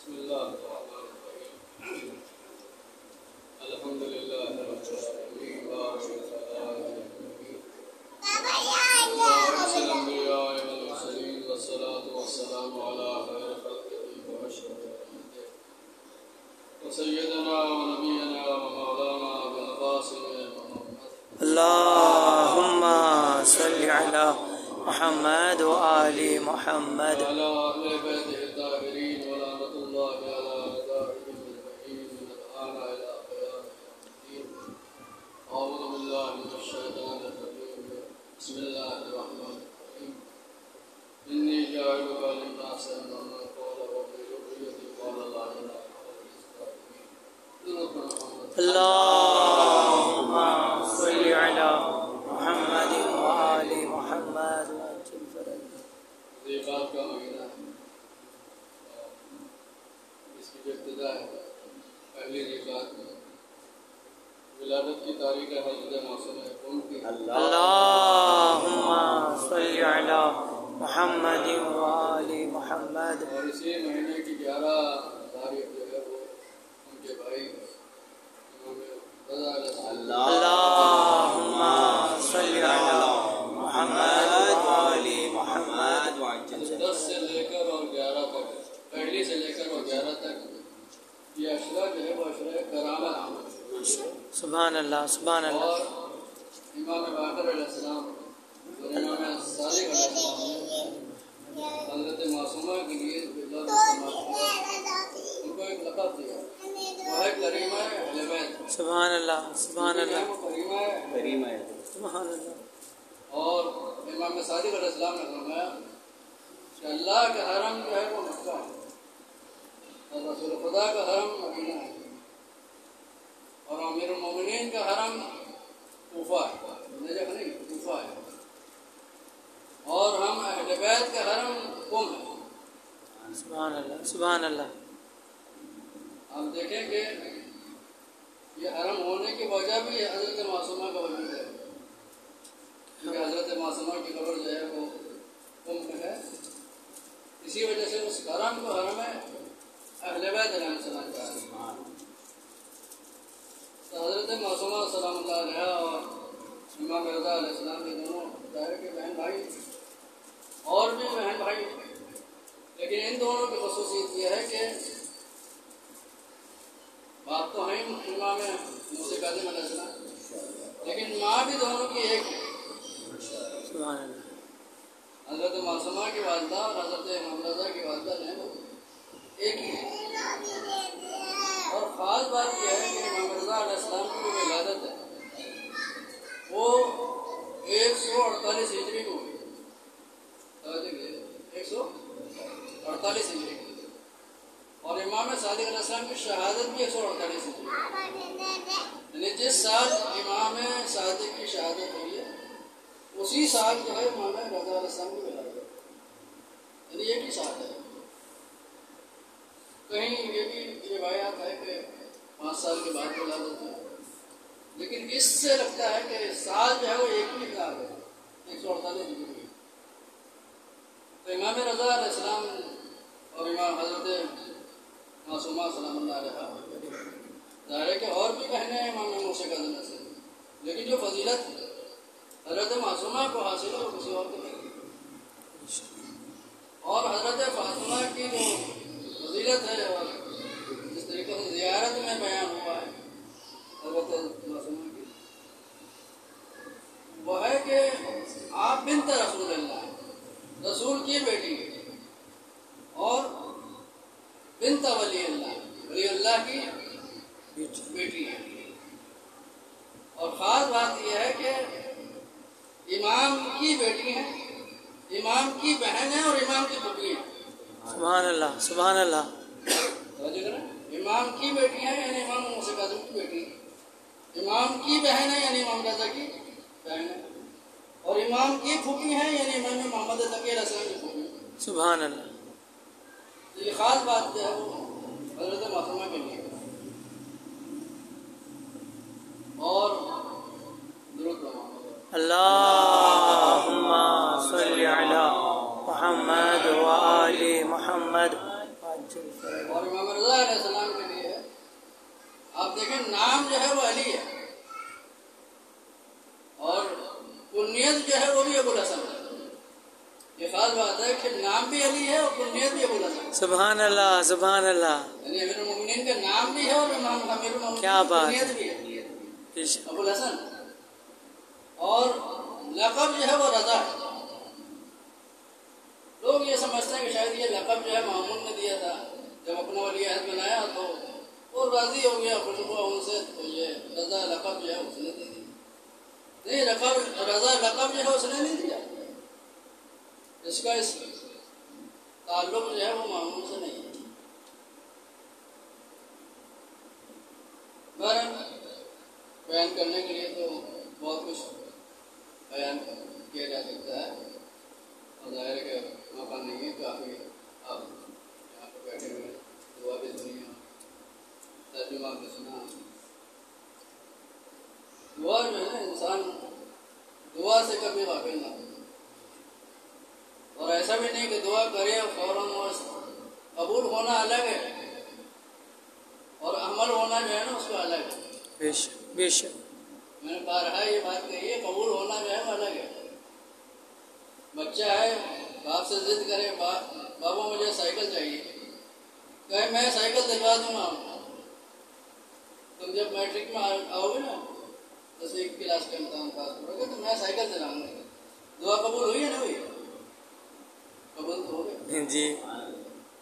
بسم الله الرحمن الرحيم الحمد لله رب العالمين وأشرف الأنبياء والمرسلين والصلاة والسلام على خير خلقه وأشرف الأنبياء وسيدنا ونبينا ومولانا أبي القاسم اللهم صل على محمد وآل محمد وعلى أهل بيته الطاهرين ولعنة الله على أعدائهم أجمعين من الآن إلى قيام الدين. أعوذ بالله من الشيطان الرجيم. بسم الله الرحمن الرحيم. إني جاعلك للناس إماما قال وفي ذريتي قال لا إله إلا الله. اللهم صل على محمد وآل محمد ذیقات کا مہینہ ہے، اس کی جو ابتدا ہے پہلی ذیقات میں ولادت کی تاریخ ہے حضرت معصوم قوم کی. اللهم صل على محمد وآل محمد. اور اسی مہینے کی 11 تاریخ جو ہے وہ ان کے بھائی امام رضا علیہ السلام. اللهم صل على محمد وآل محمد. 10 سے لے کر اور 11 تک، پہلی سے لے کر اور 11 تک یہ اشرا جو ہے وہ اشرا کرامت. سبحان اللہ سبحان اللہ. اور امام باقر علیہ السلام اور امام صادق علیہ السلام نے حضرت معصومہ کے لیے ان کو ایک لقب دیا، وہ ہے کریمہ اہل بیت. سبحان اللہ سبحان اللہ وہ کریمہ ہے. سبحان اللہ. اور امام صادق علیہ السلام نے فرمایا کہ اللہ کا حرم جو ہے وہ مکہ ہے اور رسول خدا کا حرم مدینہ ہے اور امیر المومنین کا حرم کوفہ ہے، نجف نہیں کوفہ ہے، اور ہم اہل بیت کا حرم قم ہے. سبحان اللہ سبحان اللہ. آپ دیکھیں کہ یہ حرم ہونے کی وجہ بھی حضرت معصومہ کا وجود ہے، کیونکہ حضرت معصومہ کی قبر جو ہے وہ قم میں ہے. اسی وجہ سے اس حرم کو حرم ہے اہل بیت علیہ السلام کا ہے. تو حضرت معصومہ سلام اللہ علیہ اور امام رضا علیہ السلام کے دونوں ظاہر کے بہن بھائی اور بھی بہن بھائی، لیکن ان دونوں کی خصوصیت یہ ہے کہ باپ تو ہیں امام موسیٰ کاظم علیہ السلام، لیکن ماں بھی دونوں کی ایک ہے. سبحان اللہ. حضرت معصومہ کی والدہ اور حضرت امام رضا کی والدہ جو ہے وہ ایک ہی ہے. اور خاص بات یہ ہے کہ امام رضا علیہ السلام کی جو ولادت ہے وہ 148 ہجری کو ہوئی. 148 ہجری کو، اور امام صادق علیہ السلام کی شہادت بھی 148 ہجری، یعنی جس سال امام صادق کی شہادت ہوئی ہے اسی سال جو ہے امام رضا علیہ السلام کی ولادت، یعنی ایک ہی سال ہے. کہیں یہ بھی روایات ہے کہ 5 سال کے بعد ولادت ہے، لیکن اس سے لگتا ہے کہ سال جو ہے وہ ایک ہی سال ہے، 148 ہجری. تو امام رضا علیہ السلام اور امام حضرت معصومہ سلام اللہ علیہ ظاہر ہے کہ اور بھی بہنیں ہیں امام موسیٰ کاظم سے، لیکن جو فضیلت حضرت معصومہ کو حاصل ہے وہ کسی اور کو نہیں. اور حضرت فاطمہ کی جو فضیلت ہے اور جس طریقے سے زیارت میں بیان ہوا ہے حضرت معصومہ کی، وہ ہے کہ آپ بنت رسول اللہ، رسول کی بیٹی ہے، اور بنت ولی اللہ، ولی اللہ کی بیٹی ہے. اور خاص بات یہ ہے کہ امام کی بیٹی ہیں، امام کی بہن ہے اور امام کی پھوپھی ہیں. سبحان اللہ سبحان اللہ. امام کی بیٹی ہیں یعنی امام موسیٰ کاظم کی بیٹی، امام کی بہن ہے یعنی امام رضا کی بہن ہے، اور امام کی پھوپھی ہیں یعنی امام محمد تقی علیہ السلام کی پھوپھی. سبحان اللہ. یہ خاص بات جو ہے وہ حضرت معصومہ کے لیے. اور درود اللهم صل على محمد وآل محمد. اور دیکھیں نام جو ہے وہ علی ہے اور کنیت جو ہے وہ بھی ابو الحسن ہے. یہ خاص بات ہے کہ نام بھی علی ہے اور کنیت بھی ابو الحسن ہے. سبحان اللہ سبحان اللہ. یعنی امیر المومنین کا نام بھی ہے اور امیر المومنین کیا کی بات کنیت ہے. بھی ہے بے شک. ابو الحسن. اور لقب جو ہے وہ رضا ہے. لوگ یہ سمجھتے ہیں کہ شاید یہ لقب جو ہے مامون نے دیا تھا جب اپنا ولی عہد بنایا تو وہ راضی ہو گیا خوش ہوا ان سے تو یہ رضا لقب جو ہے اس نے دے دی. نہیں رضا لقب جو ہے اس نے نہیں دیا. اس کا اس تعلق جو ہے وہ مامون سے نہیں ہے. بیان کرنے کے لیے تو بہت کچھ بیان کیا جا سکتا ہے اور ظاہر ہے کہ موقع نہیں ہے. کافی آپ یہاں پہ بیٹھے ہوئے دعا بھی سنی ترجمہ بھی سنا. دعا جو ہے انسان دعا سے کبھی غافل نہ ہو اور ایسا بھی نہیں کہ دعا کرے اور فوراً قبول ہونا الگ ہے اور عمل ہونا جو ہے نا اس کا الگ ہے. بے شک بے شک. میں نے بارہا یہ بات کہی ہے قبول ہونا جو ہے وہ الگ ہے. بچہ ہے باپ سے ضد کرے بابا مجھے سائیکل چاہیے کہے میں سائیکل دلوا دوں گا. تم جب میٹرک میں آؤ گے نا 10ویں کلاس کا امتحان پاس کرو گے تو میں سائیکل دلاؤں گا. دعا قبول ہوئی ہے نا ہوئی؟ قبول تو ہو گئی جی.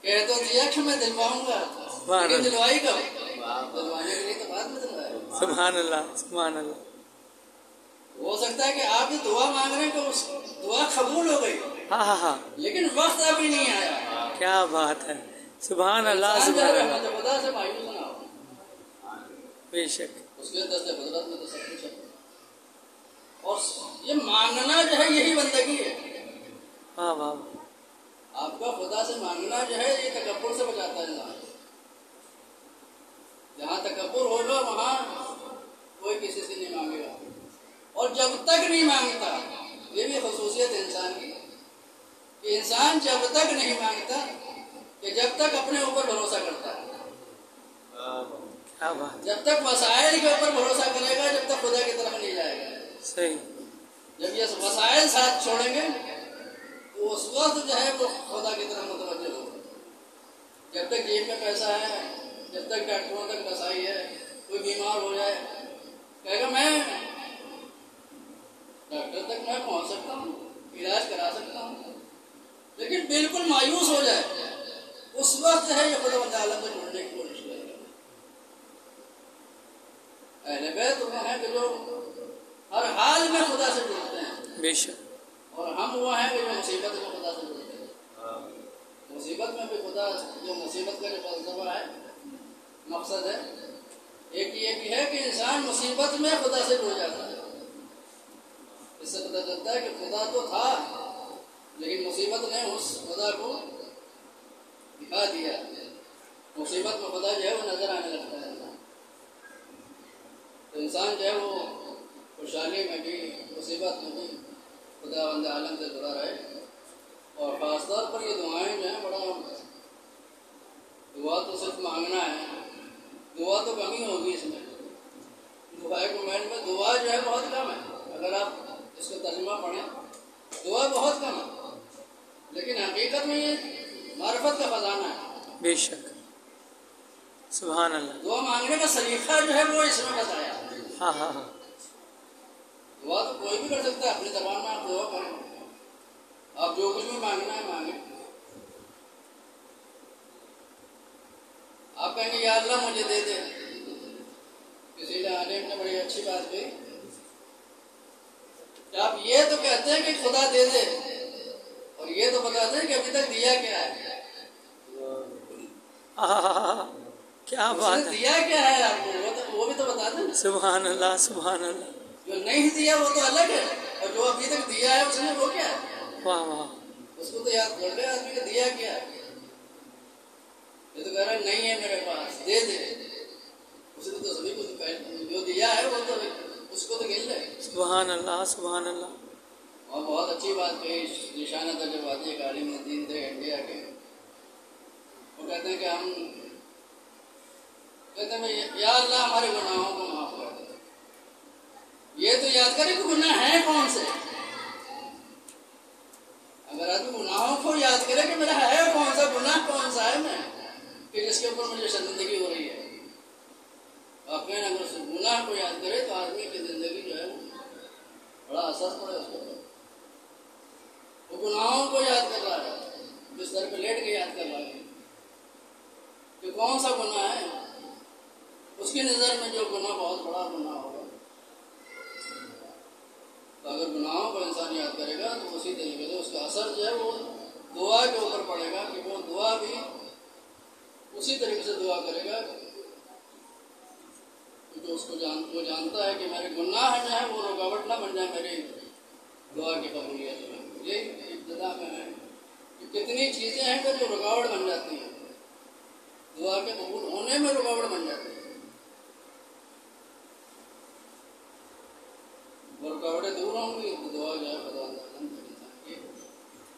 کہہ تو دیا کہ میں دلواؤں گا لیکن دلوائی کب؟ دلوانے کے لیے تو بعد میں دلوایا. سبحان اللہ سبحان اللہ. ہو سکتا ہے کہ آپ جو دعا مانگ رہے ہیں کہ اس دعا قبول ہو گئی ہاں ہاں ہاں. لیکن وقت ابھی نہیں آیا. کیا بات ہے. سبحان اللہ انسان جو ہے سبحان اللہ. رحمت خدا سے مایوس نہ ہو. بے شک. اس کے دست قدرت میں تو سب کچھ ہے اور یہ مانگنا جو ہے یہی بندگی ہے. واہ واہ. آپ کا خدا سے مانگنا جو ہے یہ تکبر سے بچاتا ہے انسان. جہاں تکبر ہوگا وہاں کوئی کسی سے نہیں مانگے گا. اور جب تک نہیں مانگتا یہ بھی خصوصیت انسان کی کہ انسان جب تک نہیں مانگتا کہ جب تک اپنے اوپر بھروسہ کرتا ہے. کیا بات. جب تک وسائل کے اوپر بھروسہ کرے گا جب تک خدا کی طرف نہیں جائے گا. صحیح. جب یہ وسائل ساتھ چھوڑیں گے تو اس وقت جو ہے وہ خدا کی طرف متوجہ ہوگا. جب تک جیب میں پیسہ ہے جب تک ڈاکٹروں تک رسائی ہے کوئی بیمار ہو جائے کہے گا میں ڈاکٹر تک میں پہنچ سکتا ہوں علاج کرا سکتا ہوں. لیکن بالکل مایوس ہو جائے اس وقت ہے یہ خدا عالم سے جڑنے کی کوشش کرے گا. اہل بیت وہ ہیں کہ جو ہر حال میں خدا سے جڑتے ہیں. بے شک. اور ہم وہ ہیں کہ جو مصیبت میں خدا سے جڑتے ہیں. مصیبت میں بھی خدا جو مصیبت کا جو فلسفہ ہے مقصد ہے ایک یہ بھی ہے کہ انسان مصیبت میں خدا سے جڑ جاتا ہے. اس سے پتہ چلتا ہے کہ خدا تو تھا لیکن مصیبت نے اس خدا کو دکھا دیا. مصیبت میں خدا جو ہے وہ نظر آنے لگتا ہے. تو انسان جو ہے وہ خوشحالی میں بھی مصیبت میں بھی خدا بند عالم سے جڑا رہے. اور خاص طور پر یہ دعائیں جو ہیں بڑا دعا تو صرف مانگنا ہے. دعا تو کمی ہوگی اس میں. دعائے کمینٹ میں دعا جو ہے بہت کم ہے. اگر آپ اس کو ترجمہ پڑھیں دعا بہت کم ہے لیکن حقیقت میں یہ معرفت کا خزانہ ہے. بے شک. سبحان اللہ. دعا مانگنے کا سلیقہ جو ہے وہ اس میں بتایا. ہاں ہاں ہاں. دعا تو کوئی بھی کر سکتا ہے. اپنی زبان میں آپ دعا کریں آپ جو کچھ بھی مانگنا ہے مانگیں. آپ کہیں گے یا اللہ مجھے دے دے. کسی عالم نے بڑی اچھی بات کہی کہ آپ یہ تو کہتے ہیں کہ خدا دے دے اور یہ تو بتاتے ہیں کہ ابھی تک دیا کیا ہے. کیا بات ہے. دیا کیا ہے آپ کو وہ بھی تو بتا دیں. سبحان اللہ سبحان اللہ. جو نہیں دیا وہ تو الگ ہے اور جو ابھی تک دیا ہے اس نے وہ کیا ہے. واہ واہ. اس کو تو یاد کر لے آدمی نے دیا کیا ہے. یہ تو کہہ رہا ہے نہیں ہے میرے پاس دے دے. اس کو تو سبھی کو جو دیا ہے وہ تو اس کو تو گن لے. سبحان اللہ سبحان اللہ. اور بہت اچھی بات کہی نشانہ تجرباتی عالم دین تھے انڈیا کے. وہ کہتے ہیں کہ ہم کہتے ہیں یا اللہ ہمارے گناہوں کو معاف کر دے. یہ تو یاد کرے کہ گناہ ہے کون سے. اگر آدمی گناہوں کو یاد کرے کہ میرا ہے کون سا گناہ کون سا ہے میں کہ جس کے اوپر مجھے شرمندگی ہو رہی ہے. واقعی اگر اس گناہ کو یاد کرے تو آدمی کی زندگی جو ہے بڑا اثر پڑے اس کے اوپر. وہ گناہوں کو یاد کر رہا ہے, بستر پہ لیٹ کے یاد کر رہا ہے کہ کون سا گناہ ہے. اس کی نظر میں جو گناہ بہت بڑا گناہ ہوگا. تو اگر گناہوں کو انسان یاد کرے گا تو اسی طریقے سے اس کا اثر جو ہے وہ دعا کے اوپر پڑے گا کہ وہ دعا بھی اسی طریقے سے دعا کرے گا کیونکہ اس کو وہ جانتا ہے کہ میرے گناہ جو ہے وہ رکاوٹ نہ بن جائے میری دعا کی قبولیت میں. یہ ابتدا میں ہے کہ کتنی چیزیں ہیں کہ جو رکاوٹ بن جاتی ہیں, دعا کے قبول ہونے میں رکاوٹ بن جاتی ہے. رکاوٹیں دور ہوں گی تو دعا جو ہے خدا تعالیٰ انسان کی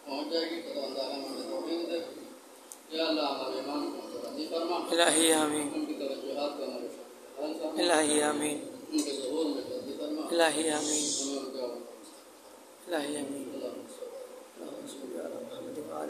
پہنچ جائے گی. خدا تعالیٰ ہمیں توفیق دے. یا اللہ ہمارے ایمان کو راضی فرما. الہی آمین. ان کی توجہات کو ہمارے حل فرما. الہی آمین. ان کے ظہور میں راضی فرما. الہی آمین. ہمیں ان کا الہی آمین. اللہ